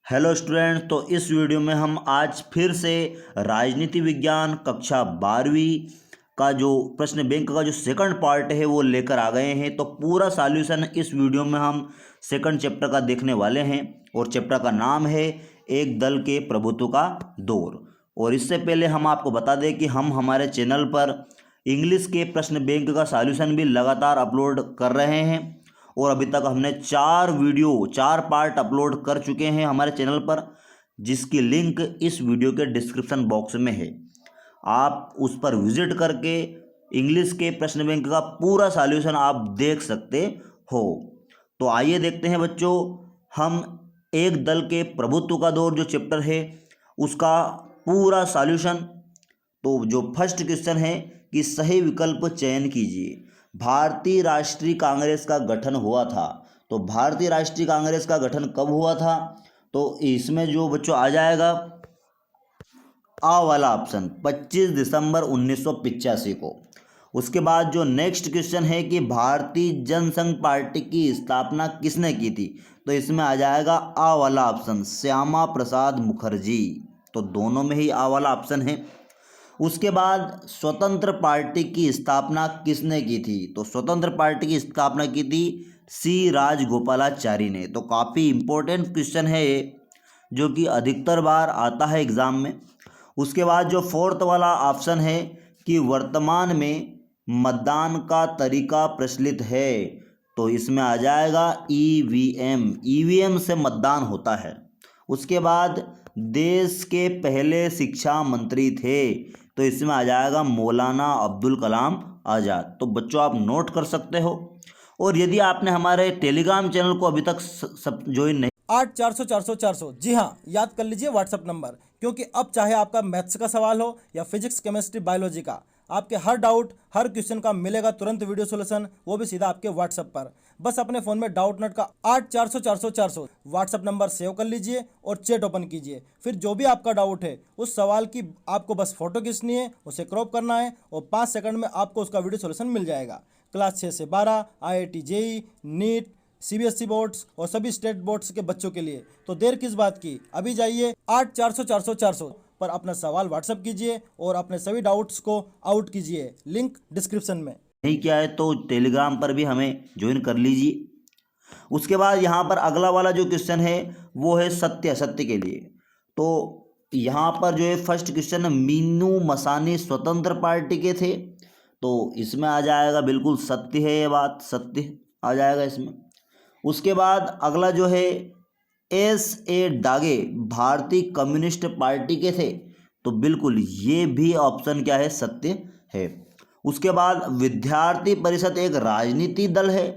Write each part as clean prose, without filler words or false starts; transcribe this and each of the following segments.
Hello student, तो इस video में हम आज फिर से राजनीति विज्ञान कक्षा 12वीं का जो प्रश्न बैंक का जो सेकंड पार्ट है वो लेकर आ गए हैं। तो पूरा सॉल्यूशन इस वीडियो में हम सेकंड चैप्टर का देखने वाले हैं और चैप्टर का नाम है एक दल के प्रभुत्व का दौर। और इससे पहले हम आपको बता दें कि हम हमारे चैनल पर इंग्लिश के प्रश्न बैंक का सॉल्यूशन भी लगातार अपलोड कर रहे हैं और अभी तक हमने 4 पार्ट अपलोड कर चुके हैं हमारे चैनल पर, जिसकी लिंक इस वीडियो के डिस्क्रिप्शन बॉक्स में है। आप उस पर विजिट करके इंग्लिश के प्रश्न बैंक का पूरा सॉल्यूशन आप देख सकते हो। तो आइए देखते हैं बच्चों, हम एक दल के प्रभुत्व का दौर जो चैप्टर है उसका पूरा सॉल्यूशन। तो जो फर्स्ट क्वेश्चन है कि सही विकल्प चयन कीजिए। भारतीय राष्ट्रीय कांग्रेस का गठन हुआ था। तो भारतीय राष्ट्रीय कांग्रेस का गठन कब हुआ था? तो इसमें जो बच्चों आ जाएगा आ वाला ऑप्शन 25 दिसंबर 1985 को। उसके बाद जो नेक्स्ट क्वेश्चन है कि भारतीय जनसंघ पार्टी की स्थापना किसने की थी? तो इसमें आ जाएगा आ वाला ऑप्शन श्यामा प्रसाद मुखर्जी। तो दोनों में ही आ वाला ऑप्शन है। उसके बाद स्वतंत्र पार्टी की स्थापना किसने की थी? तो स्वतंत्र पार्टी की स्थापना की थी सी राजगोपालाचारी ने। तो काफ़ी इम्पोर्टेंट क्वेश्चन है ये, जो कि अधिकतर बार आता है एग्ज़ाम में। उसके बाद जो फोर्थ वाला ऑप्शन है कि वर्तमान में मतदान का तरीका प्रचलित है। तो इसमें आ जाएगा ईवीएम। ईवीएम से मतदान होता है। उसके बाद देश के पहले शिक्षा मंत्री थे। तो इसमें आ जाएगा मौलाना अब्दुल कलाम आज़ाद। तो बच्चों आप नोट कर सकते हो। और यदि आपने हमारे टेलीग्राम चैनल को अभी तक सब ज्वाइन नहीं 8 400 400 400 जी हाँ, याद कर लीजिए व्हाट्सअप नंबर। क्योंकि अब चाहे आपका मैथ्स का सवाल हो या फिजिक्स केमिस्ट्री बायोलॉजी का, आपके हर डाउट हर क्वेश्चन का मिलेगा तुरंत वीडियो सोल्यूशन, वो भी सीधा आपके व्हाट्सएप पर। बस अपने फ़ोन में डाउट नट का 8 400 400 400 व्हाट्सअप नंबर सेव कर लीजिए और चैट ओपन कीजिए। फिर जो भी आपका डाउट है उस सवाल की आपको बस फोटो खींचनी है, उसे क्रॉप करना है और 5 सेकंड में आपको उसका वीडियो सोल्यूशन मिल जाएगा। क्लास 6 से 12 IIT JEE NEET CBSE boards और सभी स्टेट बोर्ड्स के बच्चों के लिए। तो देर किस बात की, अभी जाइए 8 400 400 400 पर अपना सवाल व्हाट्सएप कीजिए और अपने सभी डाउट्स को आउट कीजिए। लिंक डिस्क्रिप्शन में। किया है तो टेलीग्राम पर भी हमें ज्वाइन कर लीजिए। उसके बाद यहाँ पर अगला वाला जो क्वेश्चन है वो है सत्य असत्य के लिए। तो यहाँ पर जो है फर्स्ट क्वेश्चन मीनू मसानी स्वतंत्र पार्टी के थे। तो इसमें आ जाएगा बिल्कुल सत्य है, ये बात सत्य आ जाएगा इसमें। उसके बाद अगला जो है SA डागे भारतीय कम्युनिस्ट पार्टी के थे। तो बिल्कुल ये भी ऑप्शन क्या है, सत्य है। उसके बाद विद्यार्थी परिषद एक राजनीतिक दल है।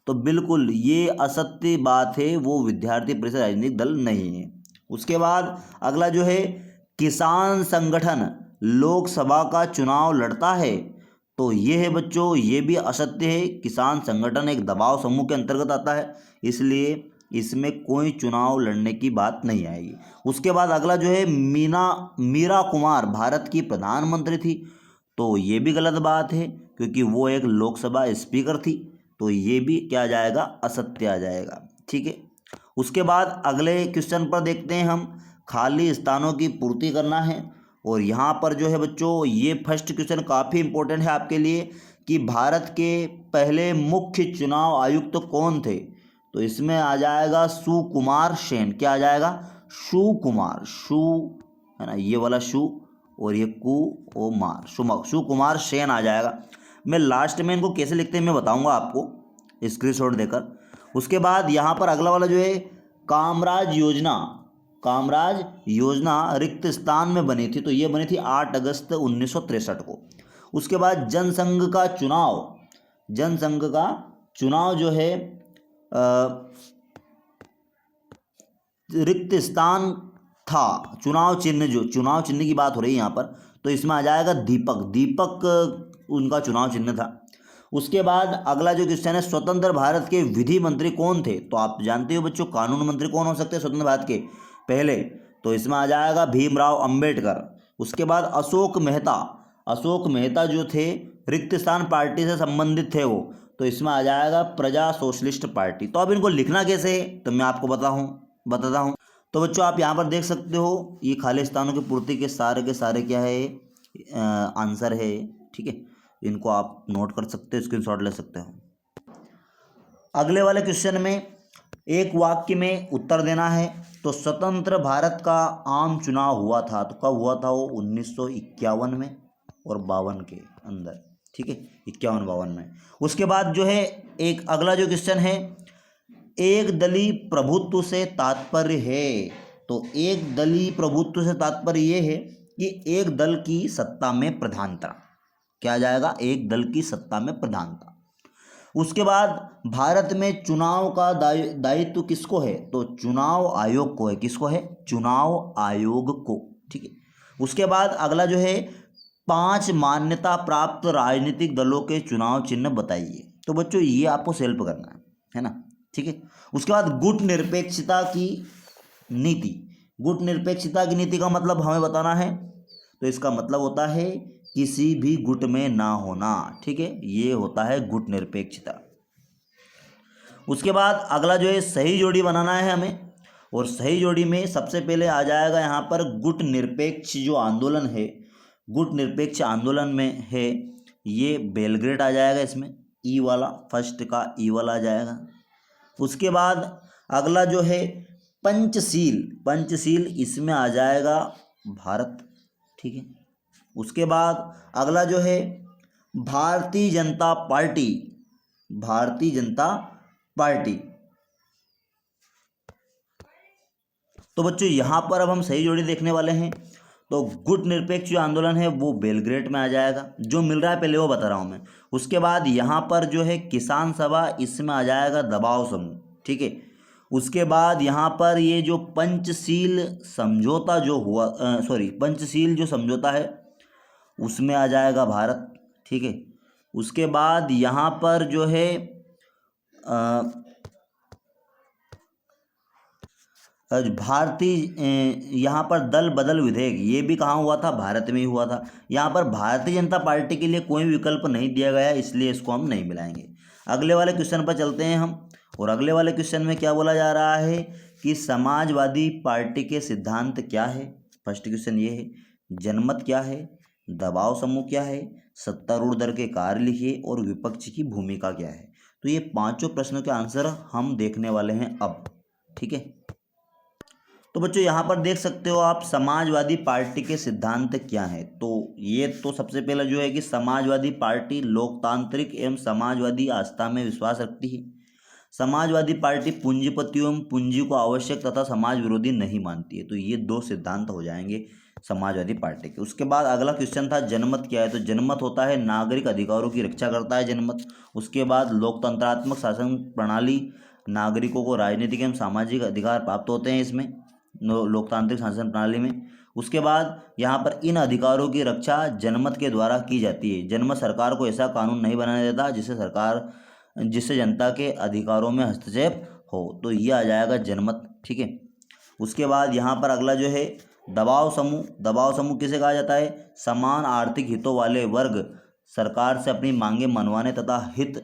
तो बिल्कुल ये असत्य बात है, वो विद्यार्थी परिषद राजनीतिक दल नहीं है। उसके बाद अगला जो है किसान संगठन लोकसभा का चुनाव लड़ता है। तो ये है बच्चों, ये भी असत्य है। किसान संगठन एक दबाव समूह के अंतर्गत आता है, इसलिए इसमें कोई चुनाव लड़ने की बात नहीं आएगी। उसके बाद अगला जो है मीरा कुमार भारत की प्रधानमंत्री थी। तो ये भी गलत बात है, क्योंकि वो एक लोकसभा स्पीकर थी। तो ये भी क्या आ जाएगा, असत्य आ जाएगा। ठीक है। उसके बाद अगले क्वेश्चन पर देखते हैं हम, खाली स्थानों की पूर्ति करना है। और यहाँ पर जो है बच्चों ये फर्स्ट क्वेश्चन काफ़ी इंपॉर्टेंट है आपके लिए कि भारत के पहले मुख्य चुनाव आयुक्त कौन थे? तो इसमें आ जाएगा सुकुमार सेन। क्या आ जाएगा, सुकुमार, सु है ना, ये वाला सु और ये कुमार, सुकुमार सेन आ जाएगा। मैं लास्ट में इनको कैसे लिखते हैं मैं बताऊंगा आपको स्क्रीनशॉट देकर। उसके बाद यहाँ पर अगला वाला जो है कामराज योजना रिक्त स्थान में बनी थी। तो ये बनी थी 8 अगस्त 1963 को। उसके बाद जनसंघ का चुनाव जो है रिक्त स्थान था। चुनाव चिन्ह की बात हो रही है यहाँ पर। तो इसमें आ जाएगा दीपक उनका चुनाव चिन्ह था। उसके बाद अगला जो क्वेश्चन है स्वतंत्र भारत के विधि मंत्री कौन थे? तो आप जानते हो बच्चों कानून मंत्री कौन हो सकते हैं स्वतंत्र भारत के पहले? तो इसमें आ जाएगा भीमराव अंबेडकर। उसके बाद अशोक मेहता जो थे रिक्त स्थान पार्टी से संबंधित थे वो। तो इसमें आ जाएगा प्रजा सोशलिस्ट पार्टी। तो अब इनको लिखना कैसे है तो मैं आपको बताता हूँ। तो बच्चों आप यहाँ पर देख सकते हो, ये खाली स्थानों की पूर्ति के सारे क्या है, आंसर है। ठीक है, इनको आप नोट कर सकते हो, स्क्रीनशॉट ले सकते हो। अगले वाले क्वेश्चन में एक वाक्य में उत्तर देना है। तो स्वतंत्र भारत का आम चुनाव हुआ था, तो कब हुआ था वो? 1951 में और 52 के अंदर। ठीक है, 51-52 में। उसके बाद जो है एक अगला जो क्वेश्चन है, एक दलीय प्रभुत्व से तात्पर्य है। तो एक दलीय प्रभुत्व से तात्पर्य ये है कि एक दल की सत्ता में प्रधानता। क्या आ जाएगा? एक दल की सत्ता में प्रधानता। उसके बाद भारत में चुनाव का दायित्व किसको है? तो चुनाव आयोग को है। किसको है? चुनाव आयोग को। ठीक है। उसके बाद अगला जो है 5 मान्यता प्राप्त राजनीतिक दलों के चुनाव चिन्ह बताइए। तो बच्चों ये आपको सेल्फ करना है ना। ठीक है। उसके बाद गुट निरपेक्षता की नीति। गुट निरपेक्षता की नीति का मतलब हमें बताना है। तो इसका मतलब होता है किसी भी गुट में ना होना। ठीक है, ये होता है गुट निरपेक्षता। उसके बाद अगला जो है सही जोड़ी बनाना है हमें। और सही जोड़ी में सबसे पहले आ जाएगा यहाँ पर गुट निरपेक्ष जो आंदोलन है, गुट निरपेक्ष आंदोलन में है ये बेलग्रेड आ जाएगा। इसमें ई वाला, फर्स्ट का ई वाला आ जाएगा। उसके बाद अगला जो है पंचशील, पंचशील इसमें आ जाएगा भारत। ठीक है। उसके बाद अगला जो है भारतीय जनता पार्टी, भारतीय जनता पार्टी। तो बच्चों यहाँ पर अब हम सही जोड़ी देखने वाले हैं। तो गुट निरपेक्ष जो आंदोलन है वो बेलग्रेड में आ जाएगा। जो मिल रहा है पहले वो बता रहा हूँ मैं। उसके बाद यहाँ पर जो है किसान सभा, इसमें आ जाएगा दबाव समूह। ठीक है। उसके बाद यहाँ पर ये जो पंचशील समझौता जो हुआ, पंचशील जो समझौता है उसमें आ जाएगा भारत। ठीक है। उसके बाद यहाँ पर जो है भारतीय यहाँ पर दल बदल विधेयक, ये भी कहाँ हुआ था? भारत में ही हुआ था। यहाँ पर भारतीय जनता पार्टी के लिए कोई विकल्प नहीं दिया गया, इसलिए इसको हम नहीं मिलाएंगे। अगले वाले क्वेश्चन पर चलते हैं हम। और अगले वाले क्वेश्चन में क्या बोला जा रहा है कि समाजवादी पार्टी के सिद्धांत क्या है? फर्स्ट क्वेश्चन ये है। जनमत क्या है? दबाव समूह क्या है? सत्तारूढ़ दल के कार्य लिखिए और विपक्ष की भूमिका क्या है? तो ये पांचों प्रश्नों के आंसर हम देखने वाले हैं अब। ठीक है। तो बच्चों यहाँ पर देख सकते हो आप समाजवादी पार्टी के सिद्धांत क्या हैं। तो ये तो सबसे पहला जो है कि समाजवादी पार्टी लोकतांत्रिक एवं समाजवादी आस्था में विश्वास रखती है। समाजवादी पार्टी पूंजीपतियों एवं पूंजी को आवश्यक तथा समाज विरोधी नहीं मानती है। तो ये 2 सिद्धांत हो जाएंगे समाजवादी पार्टी के। उसके बाद अगला क्वेश्चन था जनमत क्या है? तो जनमत होता है नागरिक अधिकारों की रक्षा करता है जनमत। उसके बाद लोकतंत्रात्मक शासन प्रणाली, नागरिकों को राजनीतिक एवं सामाजिक अधिकार प्राप्त होते हैं इसमें लोकतांत्रिक शासन प्रणाली में। उसके बाद यहाँ पर इन अधिकारों की रक्षा जनमत के द्वारा की जाती है। जनमत सरकार को ऐसा कानून नहीं बनाने देता जिससे जनता के अधिकारों में हस्तक्षेप हो। तो ये आ जाएगा जनमत। ठीक है। उसके बाद यहाँ पर अगला जो है दबाव समूह। दबाव समूह किसे कहा जाता है? समान आर्थिक हितों वाले वर्ग सरकार से अपनी मांगें मनवाने तथा हित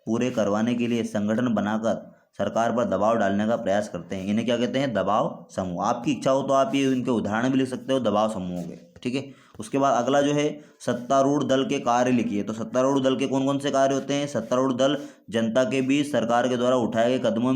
पूरे करवाने के लिए संगठन बनाकर सरकार पर दबाव डालने का प्रयास करते हैं। इन्हें क्या कहते हैं? दबाव समूह। आपकी इच्छा हो तो आप ये इनके उदाहरण भी लिख सकते हो, दबाव समूह हो गए। ठीक है। उसके बाद अगला जो है सत्तारूढ़ दल के कार्य लिखिए। तो सत्तारूढ़ दल के कौन कौन से कार्य होते हैं? सत्तारूढ़ दल जनता के बीच सरकार के द्वारा उठाए गए कदमों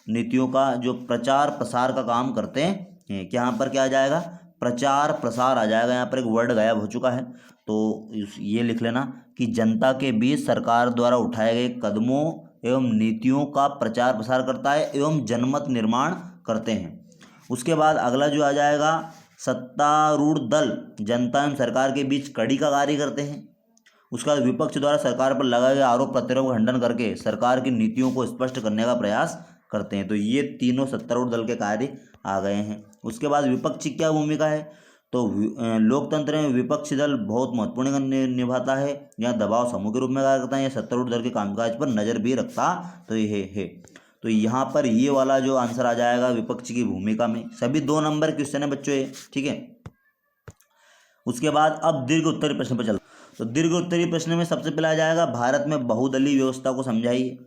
नीतियों का जो प्रचार प्रसार का काम करते हैं। यहाँ पर क्या आ जाएगा? प्रचार प्रसार आ जाएगा। यहाँ पर एक वर्ड गायब हो चुका है, तो ये लिख लेना कि जनता के बीच सरकार द्वारा उठाए गए कदमों एवं नीतियों का प्रचार प्रसार करता है एवं जनमत निर्माण करते हैं। उसके बाद अगला जो आ जाएगा सत्तारूढ़ दल जनता एवं सरकार के बीच कड़ी का कार्य करते हैं। उसका विपक्ष द्वारा सरकार पर लगाए गए आरोप प्रत्यारोप का खंडन करके सरकार की नीतियों को स्पष्ट करने का प्रयास करते हैं। तो ये तीनों सत्तारूढ़ दल के कार्य आ गए हैं। उसके बाद विपक्ष की क्या भूमिका है? तो लोकतंत्र में विपक्षी दल बहुत महत्वपूर्ण निभाता है। यहाँ दबाव समूह के रूप में कार्य करता है, या सत्तारूढ़ दल के कामकाज पर नज़र भी रखता तो ये है। तो यहाँ पर ये वाला जो आंसर आ जाएगा विपक्ष की भूमिका में। सभी 2 नंबर क्वेश्चन है बच्चों ये। ठीक है। उसके बाद अब दीर्घ उत्तरी प्रश्न पर चलते। तो दीर्घ उत्तरी प्रश्न में सबसे पहले आ जाएगा भारत में बहुदलीय व्यवस्था को समझाइए।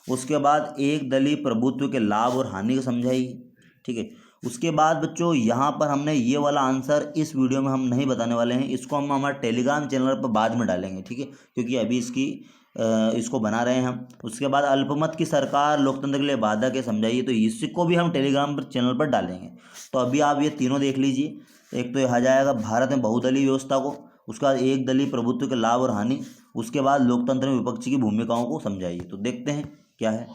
उसके बाद एक दलीय प्रभुत्व के लाभ और हानि को समझाइए। ठीक है। उसके बाद बच्चों यहाँ पर हमने ये वाला आंसर इस वीडियो में हम नहीं बताने वाले हैं, इसको हम हमारे टेलीग्राम चैनल पर बाद में डालेंगे, ठीक है, क्योंकि अभी इसको बना रहे हैं हम। उसके बाद अल्पमत की सरकार लोकतंत्र के लिए बाधक है समझाइए, तो इसको भी हम टेलीग्राम पर चैनल पर डालेंगे। तो अभी आप ये तीनों देख लीजिए। एक तो ये आ जाएगा भारत में बहुदलीय व्यवस्था को, उसके बाद एक दलीय प्रभुत्व के लाभ और हानि, उसके बाद लोकतंत्र में विपक्षी की भूमिकाओं को समझाइए। तो देखते हैं क्या है।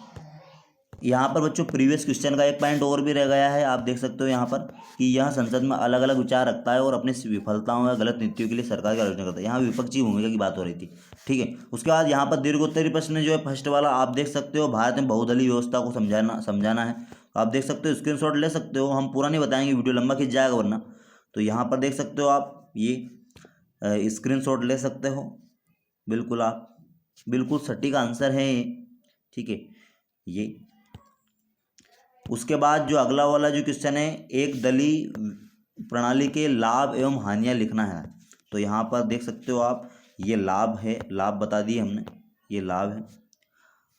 यहाँ पर बच्चों प्रीवियस क्वेश्चन का एक पॉइंट और भी रह गया है, आप देख सकते हो यहाँ पर कि यह संसद में अलग अलग विचार रखता है और अपनी विफलताओं या गलत नीतियों के लिए सरकार की आलोचना करता है। यहाँ विपक्षी भूमिका की बात हो रही थी, ठीक है। उसके बाद यहाँ पर दीर्घोत्तरी प्रश्न जो है फर्स्ट वाला आप देख सकते हो, भारत में बहुदलीय व्यवस्था को समझाना है। आप देख सकते हो, स्क्रीनशॉट ले सकते हो, हम पूरा नहीं बताएंगे, वीडियो लंबा खिंच जाएगा वरना। तो यहाँ पर देख सकते हो आप, ये स्क्रीनशॉट ले सकते हो, बिल्कुल आप बिल्कुल सटीक आंसर है ये, ठीक है ये। उसके बाद जो अगला वाला जो क्वेश्चन है, एक दलीय प्रणाली के लाभ एवं हानियाँ लिखना है। तो यहाँ पर देख सकते हो आप, ये लाभ है, लाभ बता दिए हमने, ये लाभ है।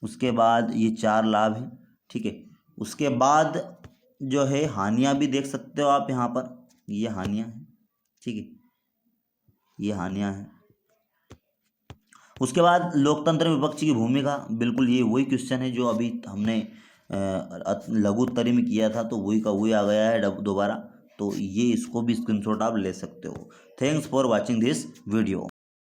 उसके बाद ये 4 लाभ है, ठीक है। उसके बाद जो है हानियाँ भी देख सकते हो आप यहाँ पर, ये हानियाँ हैं, ठीक है, ये हानियाँ हैं। उसके बाद लोकतंत्र में विपक्षी की भूमिका, बिल्कुल ये वही क्वेश्चन है जो अभी हमने लघु उत्तरी में किया था, तो वही का वही आ गया है दोबारा। तो ये इसको भी स्क्रीनशॉट आप ले सकते हो। Thanks for watching this video.